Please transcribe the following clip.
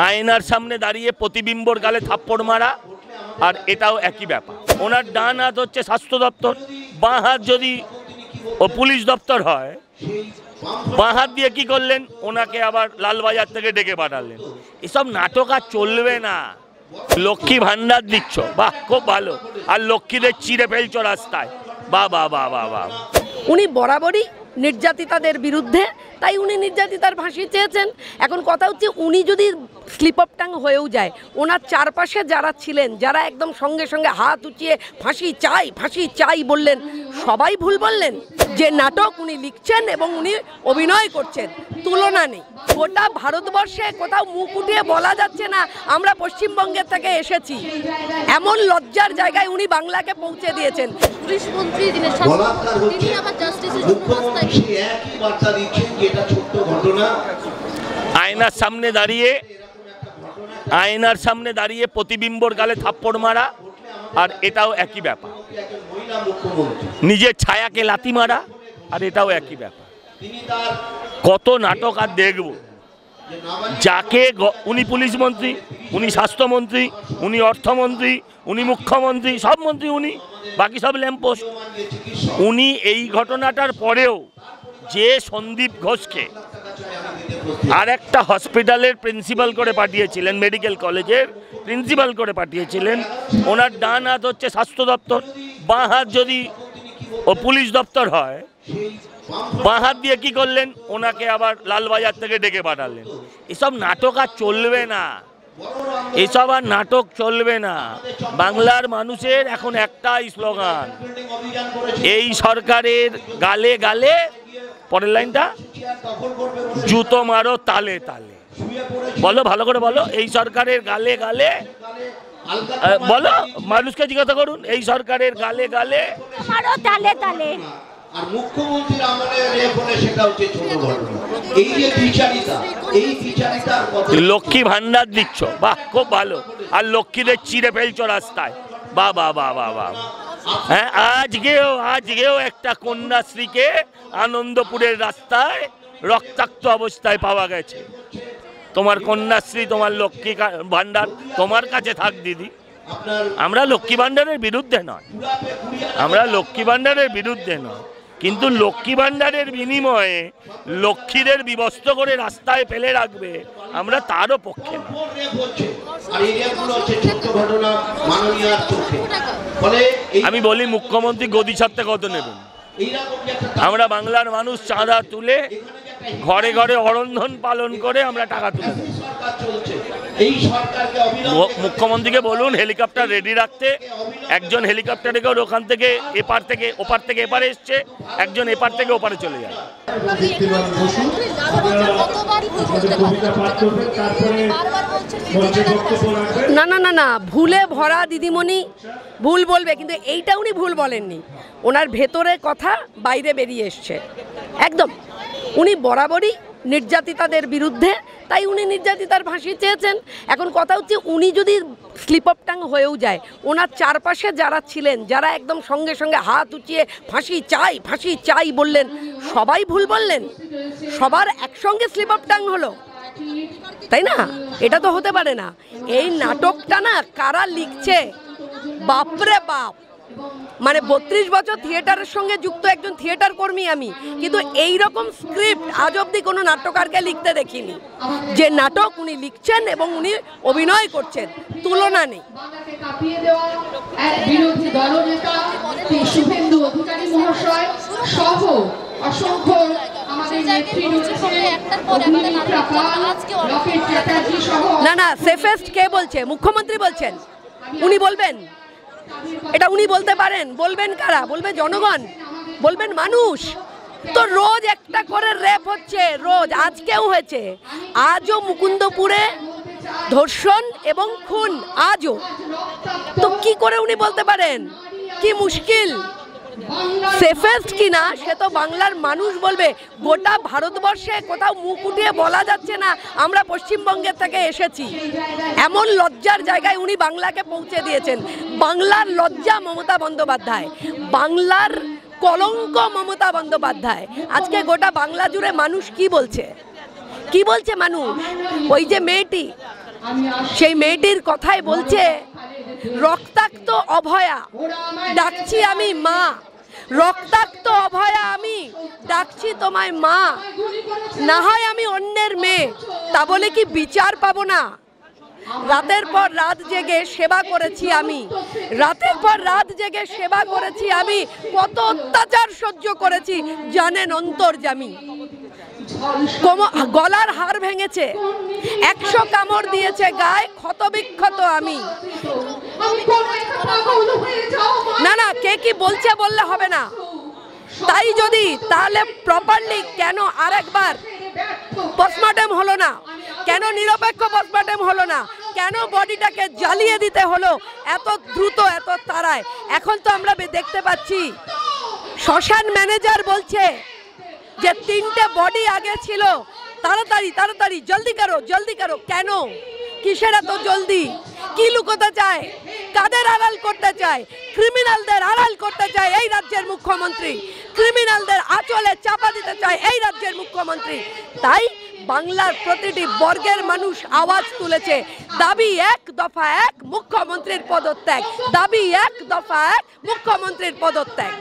আয়নার সামনে দাঁড়িয়ে প্রতিবিম্বর গালে থাপ্পড় মারা, আর এটাও একই ব্যাপার। ওনার ডান হাত হচ্ছে স্বাস্থ্য দপ্তর, বাঁ হাত যদি ও পুলিশ দপ্তর হয়, বাঁ হাত দিয়ে কি করলেন, ওনাকে আবার লালবাজার থেকে ডেকে পাঠালেন। এসব নাটক আর চলবে না। লক্ষ্মী ভান্ডার দিচ্ছ, বাহ, খুব ভালো, আর লক্ষ্মীদের চিড়ে ফেলছ রাস্তায়, বাহ বাহ বাহ বাহ বাহ। উনি বরাবরই নির্যাতিতাদের বিরুদ্ধে, তাই উনি নির্যাতিতার ফাঁসি চেয়েছেন। এখন কথা হচ্ছে, উনি যদি স্লিপ অফ টাং হয়েও যায়, ওনার চারপাশে যারা ছিলেন, যারা একদম সঙ্গে সঙ্গে হাত উঁচিয়ে ফাঁসি চাই বললেন, সবাই ভুল বললেন। যে নাটক উনি লিখছেন এবং উনি অভিনয় করছেন, তুলনা নেই। গোটা ভারতবর্ষে কোথাও মুখ উঠিয়ে বলা যাচ্ছে না আমরা পশ্চিমবঙ্গের থেকে এসেছি, এমন লজ্জার জায়গায় উনি বাংলাকে পৌঁছে দিয়েছেন। পুলিশ মন্ত্রী তিনি আবার জাস্টিসের জন্য রাস্তায় একই বার্তা দিচ্ছেন যে এটা ছোট্ট ঘটনা। আয়নার সামনে দাঁড়িয়ে প্রতিবিম্বর গালে থাপ্পড় মারা, আর এটাও একই ব্যাপার। নিজের ছায়াকে লাথি মারা, আর এটাও একই ব্যাপার। কত নাটক আর দেখব? যাকে উনি পুলিশ মন্ত্রী, উনি স্বাস্থ্যমন্ত্রী, উনি অর্থমন্ত্রী, উনি মুখ্যমন্ত্রী, সব মন্ত্রী উনি, বাকি সব ল্যাম্পোস্ট। উনি এই ঘটনাটার পরেও যে সন্দীপ ঘোষকে আর একটা হসপিটালের প্রিন্সিপাল করে পাঠিয়েছিলেন, মেডিকেল কলেজের প্রিন্সিপাল করে পাঠিয়েছিলেন, ওনার ডান হাত হচ্ছে স্বাস্থ্য দপ্তর, বাঁ হাত যদি ও পুলিশ দপ্তর হয়, বাঁ হাত দিয়ে কি করলেন, ওনাকে আবার লালবাজার থেকে ডেকে পাঠালেন। এসব নাটক আর চলবে না, এসব আর নাটক চলবে না। বাংলার মানুষের এখন একটাই স্লোগান, এই সরকারের গালে গালে, পরের লাইনটা, জুতো মারো তালে তালে। বলো, ভালো করে বলো, এই সরকারের গালে গালে, বলো, মানুষকে জিজ্ঞাসা করুন, এই সরকারের গালে গালে মারো তালে তালে। আর মুখ্যমন্ত্রীর আমলে রেফলে সেটা হচ্ছে ছোট ঘটনা। এই যে বিচারিতা, এই বিচারিতার কথা, লক্ষ্মী ভান্ডার দিচ্ছ, বাহ, খুব ভালো, আর লক্ষ্মীদের চিড়ে ফেলছ রাস্তায়, বাহ বাহ বাহ বাহ বাহ। হ্যাঁ, আজকেও একটা কন্যাশ্রীকে আনন্দপুরের রাস্তায় রক্তাক্ত অবস্থায় পাওয়া গেছে। তোমার কন্যাশ্রী, তোমার লক্ষ্মী ভান্ডার তোমার কাছে থাক দিদি। আমরা লক্ষ্মী ভান্ডারের বিরুদ্ধে নয়, কিন্তু লক্ষ্মী ভান্ডারের বিনিময়ে লক্ষ্মীদের বিবস্ত করে রাস্তায় ফেলে রাখবে, আমরা তারও পক্ষে না। আমি বলি, মুখ্যমন্ত্রী গদি ছাড়তে কত নেবেন? আমরা বাংলার মানুষ চাঁদা তুলে ঘরে ঘরে অরন্ধন পালন করে আমরা টাকা তুলে দেব। মুখ্যমন্ত্রীকে বলুন হেলিকপ্টার রেডি রাখতে। একজন হেলিকপ্টারে করে ওখান থেকে এপার থেকে ওপার থেকে এপারে এসছে, একজন এপার থেকে ওপারে চলে যায়। না না না না, ভুলে ভরা দিদিমণি ভুল বলবে, কিন্তু এইটা উনি ভুল বলেননি। ওনার ভেতরে কথা বাইরে বেরিয়ে এসছে একদম। উনি বরাবরই নির্যাতিতাদের বিরুদ্ধে, তাই উনি নির্যাতিতার ফাঁসি চেয়েছেন। এখন কথা হচ্ছে, উনি যদি স্লিপ অফ টাং হয়েও যায়, ওনার চারপাশে যারা ছিলেন, যারা একদম সঙ্গে সঙ্গে হাত উঁচিয়ে ফাঁসি চাই বললেন, সবাই ভুল বললেন। সবার একসঙ্গে স্লিপ অফ টাং হলো, তাই না? এটা তো হতে পারে না। এই নাটকটা না কারা লিখছে, বাপরে বাপ। মানে 32 বছর থিয়েটারের সঙ্গে যুক্ত একজন থিয়েটার কর্মী আমি, কিন্তু এই রকম স্ক্রিপ্ট আজ অবধি কোনো নাট্যকারকে লিখতে দেখিনি। যে নাটক উনি লিখছেন এবং উনি অভিনয় করছেন, তুলনা নেই। বিরোধী দলনেতা শুভেন্দু অধিকারী মহাশয় সহ অসংখ্য আমাদের নেত্রী না না, সেফেস্ট কে বলছে? মুখ্যমন্ত্রী বলছেন। উনি বলবেন, এটা উনি বলতে পারেন। বলবেন কারা? বলবে জনগণ, বলবেন মানুষ। তো রোজ একটা করে রেপ হচ্ছে, রোজ। আজকেও হয়েছে, আজও মুকুন্দপুরে ধর্ষণ এবং খুন, আজও। তো কি করে উনি বলতে পারেন? কি মুশকিল। সেফেস্ট কিনা সে তো বাংলার মানুষ বলবে। গোটা ভারতবর্ষে কোথাও মুখ উঠিয়ে বলা যাচ্ছে না আমরা পশ্চিমবঙ্গের থেকে এসেছি, এমন লজ্জার জায়গায় উনি বাংলাকে পৌঁছে দিয়েছেন। বাংলার লজ্জা মমতা বন্দ্যোপাধ্যায়, বাংলার কলঙ্ক মমতা বন্দ্যোপাধ্যায়। আজকে গোটা বাংলা জুড়ে মানুষ কি বলছে? কি বলছে মানুষ? ওই যে মেয়েটি, সেই মেয়েটির কথাই বলছে, রক্তাক্ত অভয়া ডাকছি আমি মা, রক্তাক্ত অভয়া আমি ডাকছি তোমায় মা, না হয় আমি অন্যের মেয়ে, তা বলে কি বিচার পাবো না? রাতের পর রাত জেগে সেবা করেছি আমি, রাতের পর রাত জেগে সেবা করেছি আমি, কত অত্যাচার সহ্য করেছি জানেন অন্তর্যামী। গলার হাড় ভেঙেছে, 100 কামড় দিয়েছে গায়ে, ক্ষত বিক্ষত আমি। না না, কে কি বলছে বললে হবে না। তাই যদি, তাহলে প্রপারলি কেন আরেকবার পোস্টমর্টেম হলো না? কেন নিরপেক্ষ পোস্টমর্টেম হলো না? কেন বডিটাকে জ্বালিয়ে দিতে হলো এত দ্রুত, এত তাড়ায়? এখন তো আমরা দেখতে পাচ্ছি শ্মশান ম্যানেজার বলছে যে 3টে বডি আগে ছিল, তাড়াতাড়ি তাড়াতাড়ি জলদি করো জলদি করো। কেন? কিসের এত জলদি? কি লুকোতে চায়? কাদের আড়াল করতে চায়? ক্রিমিনালদের আড়াল করতে চায় এই রাজ্যের মুখ্যমন্ত্রী, ক্রিমিনালদের আঁচলে চাপা দিতে চায় এই রাজ্যের মুখ্যমন্ত্রী। তাই বাংলার প্রতিটি বর্গের মানুষ আওয়াজ তুলেছে, দাবি 1 দফা 1 মুখ্যমন্ত্রীর পদত্যাগ, দাবি 1 দফা 1 মুখ্যমন্ত্রীর পদত্যাগ।